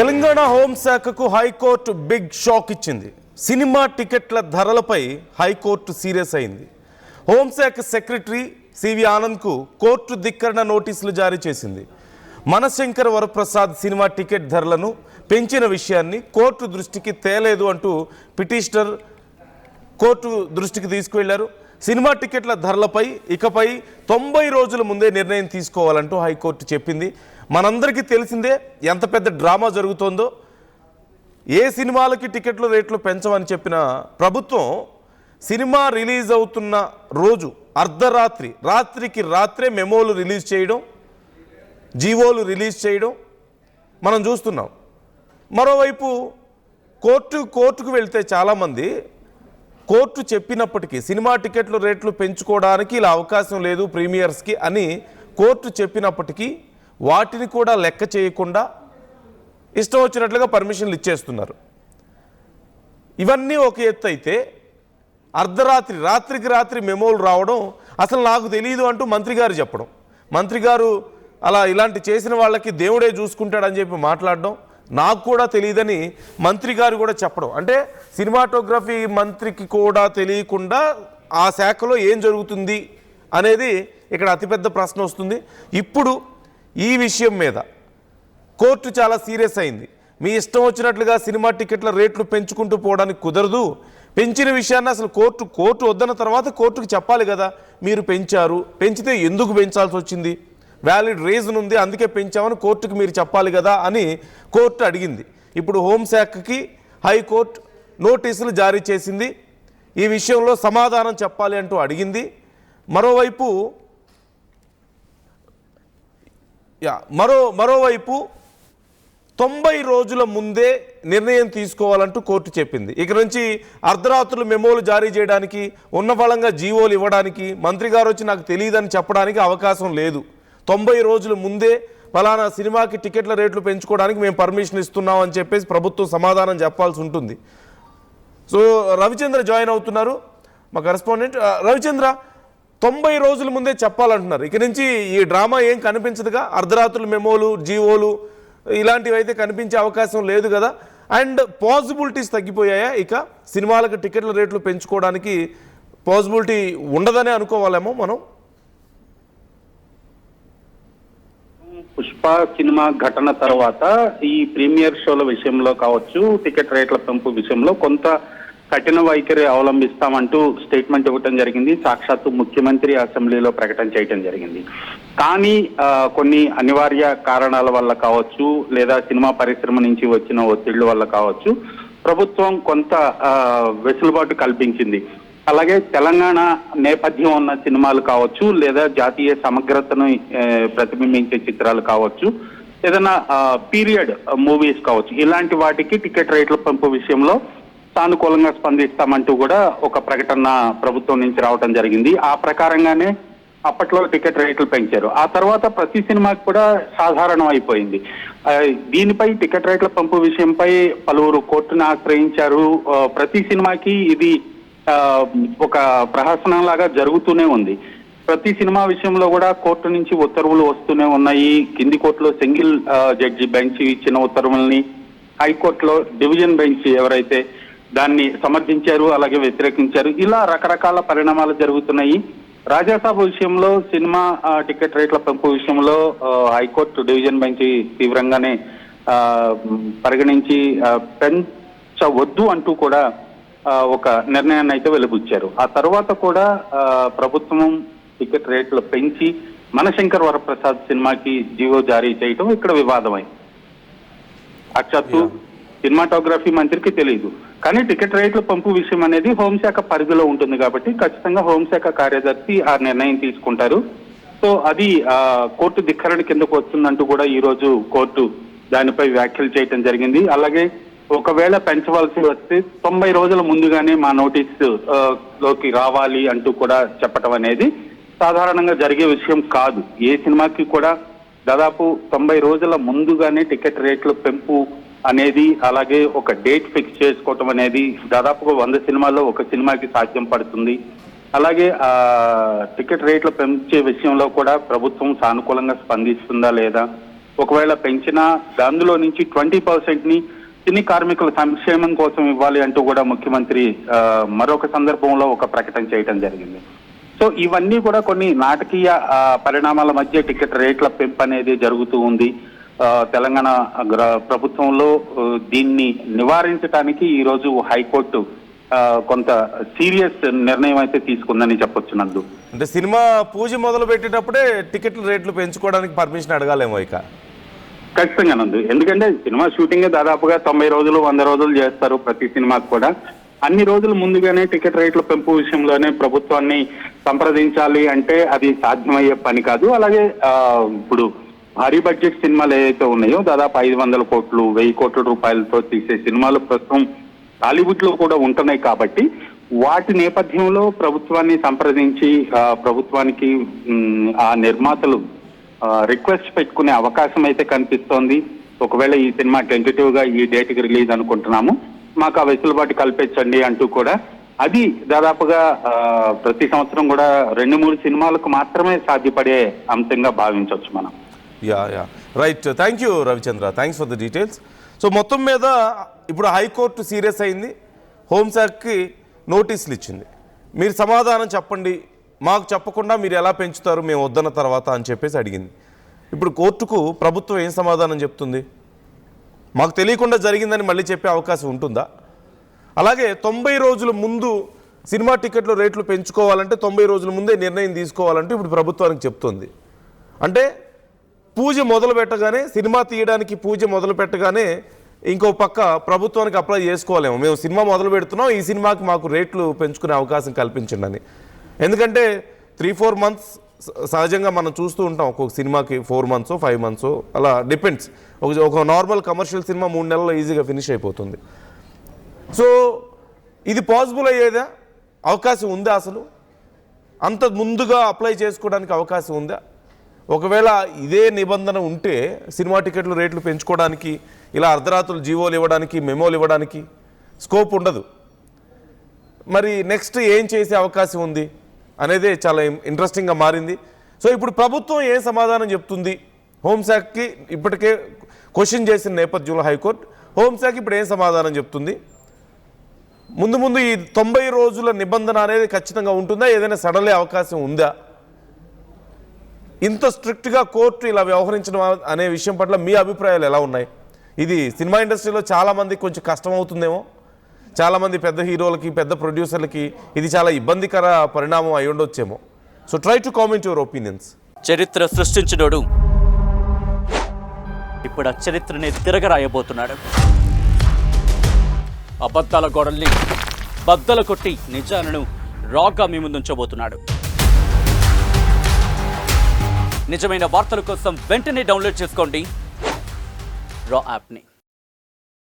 Telangana హోంశాఖకు high court big shock ఇచ్చింది. Cinema టికెట్ల ధరలపై హైకోర్టు సీరియస్ అయింది. హోంశాఖ సెక్రటరీ సివి ఆనంద్కు కోర్టు ధిక్కరణ నోటీసులు జారీ చేసింది. మనశంకర్ వరప్రసాద్ సినిమా టికెట్ ధరలను పెంచిన విషయాన్ని కోర్టు దృష్టికి తేలేదు అంటూ పిటిషనర్ కోర్టు దృష్టికి తీసుకువెళ్లారు. సినిమా టికెట్ల ధరలపై ఇకపై 90 రోజుల ముందే నిర్ణయం తీసుకోవాలంటూ హైకోర్టు చెప్పింది. మనందరికీ తెలిసిందే ఎంత పెద్ద డ్రామా జరుగుతోందో. ఏ సినిమాలకి టికెట్ల రేట్లు పెంచమని చెప్పిన ప్రభుత్వం సినిమా రిలీజ్ అవుతున్న రోజు రాత్రికి రాత్రే మెమోలు రిలీజ్ చేయడం, జీవోలు రిలీజ్ చేయడం మనం చూస్తున్నాం. మరోవైపు కోర్టుకు వెళ్తే చాలామంది కోర్టు చెప్పినప్పటికీ సినిమా టికెట్ల రేట్లు పెంచుకోవడానికి ఇలా అవకాశం లేదు ప్రీమియర్స్కి అని కోర్టు చెప్పినప్పటికీ వాటిని కూడా లెక్క చేయకుండా ఇష్టం వచ్చినట్లుగా పర్మిషన్లు ఇచ్చేస్తున్నారు. ఇవన్నీ ఒక ఎత్తు అయితే రాత్రికి రాత్రి మెమోలు రావడం, అసలు నాకు తెలియదు అంటూ మంత్రి గారు చెప్పడం, మంత్రి గారు అలా ఇలాంటి చేసిన వాళ్ళకి దేవుడే చూసుకుంటాడని చెప్పి మాట్లాడడం, నాకు కూడా తెలియదని మంత్రి గారు కూడా చెప్పడం, అంటే సినిమాటోగ్రఫీ మంత్రికి కూడా తెలియకుండా ఆ శాఖలో ఏం జరుగుతుంది అనేది ఇక్కడ అతిపెద్ద ప్రశ్న వస్తుంది. ఇప్పుడు ఈ విషయం మీద కోర్టు చాలా సీరియస్ అయింది. మీ ఇష్టం వచ్చినట్లుగా సినిమా టికెట్ల రేట్లు పెంచుకుంటూ పోవడానికి కుదరదు. పెంచిన విషయాన్ని అసలు కోర్టు వద్దన్న తర్వాత కోర్టుకు చెప్పాలి కదా, మీరు పెంచితే ఎందుకు పెంచాల్సి వచ్చింది, వ్యాలిడ్ రీజన్ ఉంది అందుకే పెంచామని కోర్టుకు మీరు చెప్పాలి కదా అని కోర్టు అడిగింది. ఇప్పుడు హోంశాఖకి హైకోర్టు నోటీసులు జారీ చేసింది. ఈ విషయంలో సమాధానం చెప్పాలి అంటూ అడిగింది. మరోవైపు 90 రోజుల ముందే నిర్ణయం తీసుకోవాలంటూ కోర్టు చెప్పింది. ఇక నుంచి అర్ధరాత్రులు మెమోలు జారీ చేయడానికి, ఉన్న ఫలంగా జీవోలు ఇవ్వడానికి, మంత్రి గారు వచ్చి నాకు తెలియదని చెప్పడానికి అవకాశం లేదు. 90 రోజుల ముందే ఫలానా సినిమాకి టికెట్ల రేట్లు పెంచుకోవడానికి మేము పర్మిషన్ ఇస్తున్నాం అని చెప్పేసి ప్రభుత్వం సమాధానం చెప్పాల్సి ఉంటుంది. సో రవిచంద్ర జాయిన్ అవుతున్నారు, మా కరెస్పాండెంట్. రవిచంద్ర, 90 రోజుల ముందే చెప్పాలంటున్నారు. ఇక నుంచి ఈ డ్రామా ఏం కనిపించదుగా, అర్ధరాత్రులు మెమోలు జీవోలు ఇలాంటివి అయితే కనిపించే అవకాశం లేదు కదా. అండ్ పాసిబిలిటీస్ తగ్గిపోయాయా? ఇక సినిమాలకు టికెట్ల రేట్లు పెంచుకోవడానికి పాసిబిలిటీ ఉండదనే అనుకోవాలేమో మనం. పుష్ప సినిమా ఘటన తర్వాత ఈ ప్రీమియర్ షోల విషయంలో కావచ్చు, టికెట్ రేట్ల పెంపు విషయంలో కొంత కఠిన వైఖరి అవలంబిస్తామంటూ స్టేట్మెంట్ ఇవ్వటం జరిగింది. సాక్షాత్తు ముఖ్యమంత్రి అసెంబ్లీలో ప్రకటన చేయటం జరిగింది. కానీ కొన్ని అనివార్య కారణాల వల్ల కావచ్చు, లేదా సినిమా పరిశ్రమ నుంచి వచ్చిన ఒత్తిళ్ల వల్ల కావచ్చు, ప్రభుత్వం కొంత వెసులుబాటు కల్పించింది. అలాగే తెలంగాణ నేపథ్యం ఉన్న సినిమాలు కావచ్చు, లేదా జాతీయ సమగ్రతను ప్రతిబింబించే చిత్రాలు కావచ్చు, ఏదైనా పీరియడ్ మూవీస్ కావచ్చు, ఇలాంటి వాటికి టికెట్ రేట్ల పెంపు విషయంలో సానుకూలంగా స్పందిస్తామంటూ కూడా ఒక ప్రకటన ప్రభుత్వం నుంచి రావడం జరిగింది. ఆ ప్రకారంగానే అప్పట్లో టికెట్ రేట్లు పెంచారు. ఆ తర్వాత ప్రతి సినిమాకి కూడా సాధారణం అయిపోయింది. దీనిపై టికెట్ రేట్ల పెంపు విషయంపై పలువురు కోర్టును ఆశ్రయించారు. ప్రతి సినిమాకి ఇది ఒక ప్రహసనం లాగా జరుగుతూనే ఉంది. ప్రతి సినిమా విషయంలో కూడా కోర్టు నుంచి ఉత్తర్వులు వస్తూనే ఉన్నాయి. కింది కోర్టులో సింగిల్ జడ్జి బెంచ్ ఇచ్చిన ఉత్తర్వుల్ని హైకోర్టులో డివిజన్ బెంచ్ ఎవరైతే దాన్ని సమర్థించారు, అలాగే వ్యతిరేకించారు. ఇలా రకరకాల పరిణామాలు జరుగుతున్నాయి. రాజాసాబ్ విషయంలో, సినిమా టికెట్ రేట్ల పెంపు విషయంలో హైకోర్టు డివిజన్ బెంచ్ తీవ్రంగానే పరిగణించి పెంచవద్దు అంటూ కూడా ఒక నిర్ణయాన్ని అయితే వెలుబుచ్చారు. ఆ తర్వాత కూడా ప్రభుత్వం టికెట్ రేట్లు పెంచి మనశంకర్ వరప్రసాద్ సినిమాకి జీవో జారీ చేయటం ఇక్కడ వివాదమైంది. సాక్షాత్తు సినిమాటోగ్రఫీ మంత్రికి తెలియదు, కానీ టికెట్ రేట్ల పంపు విషయం అనేది హోంశాఖ పరిధిలో ఉంటుంది కాబట్టి ఖచ్చితంగా హోంశాఖ కార్యదర్శి ఆ నిర్ణయం తీసుకుంటారు. సో అది కోర్టు ధిక్కరణ కిందకు వస్తుందంటూ కూడా ఈ రోజు కోర్టు దానిపై వ్యాఖ్యలు చేయటం జరిగింది. అలాగే ఒకవేళ పెంచవలసి వస్తే 90 రోజుల ముందుగానే మా నోటీసు లోకి రావాలి అంటూ కూడా చెప్పటం అనేది సాధారణంగా జరిగే విషయం కాదు. ఏ సినిమాకి కూడా దాదాపు 90 రోజుల ముందుగానే టికెట్ రేట్ల పెంపు అనేది, అలాగే ఒక డేట్ ఫిక్స్ చేసుకోవటం అనేది దాదాపుగా 100 సినిమాల్లో ఒక సినిమాకి సాధ్యం పడుతుంది. అలాగే టికెట్ రేట్లు పెంచే విషయంలో కూడా ప్రభుత్వం సానుకూలంగా స్పందిస్తుందా లేదా, ఒకవేళ పెంచినా అందులో నుంచి 20%ని సినీ కార్మికుల సంక్షేమం కోసం ఇవ్వాలి అంటూ కూడా ముఖ్యమంత్రి మరొక సందర్భంలో ఒక ప్రకటన చేయడం జరిగింది. సో ఇవన్నీ కూడా కొన్ని నాటకీయ పరిణామాల మధ్య టికెట్ రేట్ల పెంపు అనేది జరుగుతూ ఉంది. తెలంగాణ ప్రభుత్వంలో దీన్ని నివారించడానికి ఈ రోజు హైకోర్టు కొంత సీరియస్ నిర్ణయం అయితే తీసుకుందని చెప్పొచ్చు నందు. అంటే సినిమా పూజ మొదలు పెట్టేటప్పుడే టికెట్ల రేట్లు పెంచుకోవడానికి పర్మిషన్ అడగాలేమో ఇక. ఖచ్చితంగా నందు, ఎందుకంటే సినిమా షూటింగ్ దాదాపుగా 90 రోజులు 100 రోజులు చేస్తారు ప్రతి సినిమాకి కూడా. అన్ని రోజులు ముందుగానే టికెట్ రేట్ల పెంపు విషయంలోనే ప్రభుత్వాన్ని సంప్రదించాలి అంటే అది సాధ్యమయ్యే పని కాదు. అలాగే ఇప్పుడు భారీ బడ్జెట్ సినిమాలు ఏవైతే ఉన్నాయో దాదాపు 500 కోట్లు 1000 కోట్ల రూపాయలతో తీసే సినిమాలు ప్రస్తుతం టాలీవుడ్ లో కూడా ఉంటున్నాయి కాబట్టి వాటి నేపథ్యంలో ప్రభుత్వాన్ని సంప్రదించి ప్రభుత్వానికి ఆ నిర్మాతలు రిక్వెస్ట్ పెట్టుకునే అవకాశం అయితే కనిపిస్తోంది. ఒకవేళ ఈ సినిమా టెంటేటివ్ గా ఈ డేట్ కి రిలీజ్ అనుకుంటున్నాము, మాకు ఆ వెసులుబాటు కల్పించండి అంటూ కూడా అది దాదాపుగా ప్రతి సంవత్సరం కూడా 2-3 సినిమాలకు మాత్రమే సాధ్యపడే అంశంగా భావించవచ్చు మనం. Yeah right, thank you Ravichandra, thanks for the details. So మొత్తం మీద ఇప్పుడు హైకోర్టు సీరియస్ అయింది, హోంశాఖకి నోటీసులు ఇచ్చింది. మీరు సమాధానం చెప్పండి, మాకు చెప్పకుండా మీరు ఎలా పెంచుతారు మేము వద్దన్న తర్వాత అని చెప్పేసి అడిగింది. ఇప్పుడు కోర్టుకు ప్రభుత్వం ఏం సమాధానం చెప్తుంది? మాకు తెలియకుండా జరిగిందని మళ్ళీ చెప్పే అవకాశం ఉంటుందా? అలాగే 90 రోజుల ముందు సినిమా టికెట్ల రేట్లు పెంచుకోవాలంటే 90 రోజుల ముందే నిర్ణయం తీసుకోవాలంటే ఇప్పుడు ప్రభుత్వానికి చెప్తుంది. అంటే పూజ మొదలు పెట్టగానే, సినిమా తీయడానికి పూజ మొదలు పెట్టగానే ఇంకో పక్క ప్రభుత్వానికి అప్లై చేసుకోలేము, మేము సినిమా మొదలు పెడుతున్నాం, ఈ సినిమాకి మాకు రేట్లు పెంచుకునే అవకాశం కల్పించండి అని. ఎందుకంటే 3-4 మంత్స్ సహజంగా మనం చూస్తూ ఉంటాం, ఒక్కొక్క సినిమాకి 4 మంత్స్ 5 మంత్స్ అలా డిపెండ్స్. ఒక నార్మల్ కమర్షియల్ సినిమా 3 నెలల్లో ఈజీగా ఫినిష్ అయిపోతుంది. సో ఇది పాసిబుల్ అయ్యేదా? అవకాశం ఉందా? అసలు అంత ముందుగా అప్లై చేసుకోవడానికి అవకాశం ఉందా? ఒకవేళ ఇదే నిబంధన ఉంటే సినిమా టికెట్లు రేట్లు పెంచుకోవడానికి, ఇలా అర్ధరాత్రులు జీవోలు ఇవ్వడానికి, మెమోలు ఇవ్వడానికి స్కోప్ ఉండదు. మరి నెక్స్ట్ ఏం చేసే అవకాశం ఉంది అనేదే చాలా ఇంట్రెస్టింగ్గా మారింది. సో ఇప్పుడు ప్రభుత్వం ఏ సమాధానం చెప్తుంది? హోంశాఖకి ఇప్పటికే క్వశ్చన్ చేసిన నేపథ్యంలో హైకోర్టు, హోంశాఖ ఇప్పుడు ఏం సమాధానం చెప్తుంది? ముందు ఈ 90 రోజుల నిబంధన అనేది ఖచ్చితంగా ఉంటుందా? ఏదైనా సడలే అవకాశం ఉందా? ఇంత స్ట్రిక్ట్గా కోర్టు ఇలా వ్యవహరించడం అనే విషయం పట్ల మీ అభిప్రాయాలు ఎలా ఉన్నాయి? ఇది సినిమా ఇండస్ట్రీలో చాలామందికి కొంచెం కష్టం అవుతుందేమో, చాలామంది పెద్ద హీరోలకి, పెద్ద ప్రొడ్యూసర్లకి ఇది చాలా ఇబ్బందికర పరిణామం అయి ఉండొచ్చేమో. So try to comment your opinions. చరిత్ర సృష్టించినోడు ఇప్పుడు ఆ చరిత్రని తిరగరాయబోతున్నాడు. అబద్ధాల గోడల్ని బద్దలు కొట్టి నిజాలను రాగా మీ ముందుంచబోతున్నాడు. నిజమైన వార్తల కోసం వెంటనే డౌన్లోడ్ చేసుకోండి రా యాప్ని.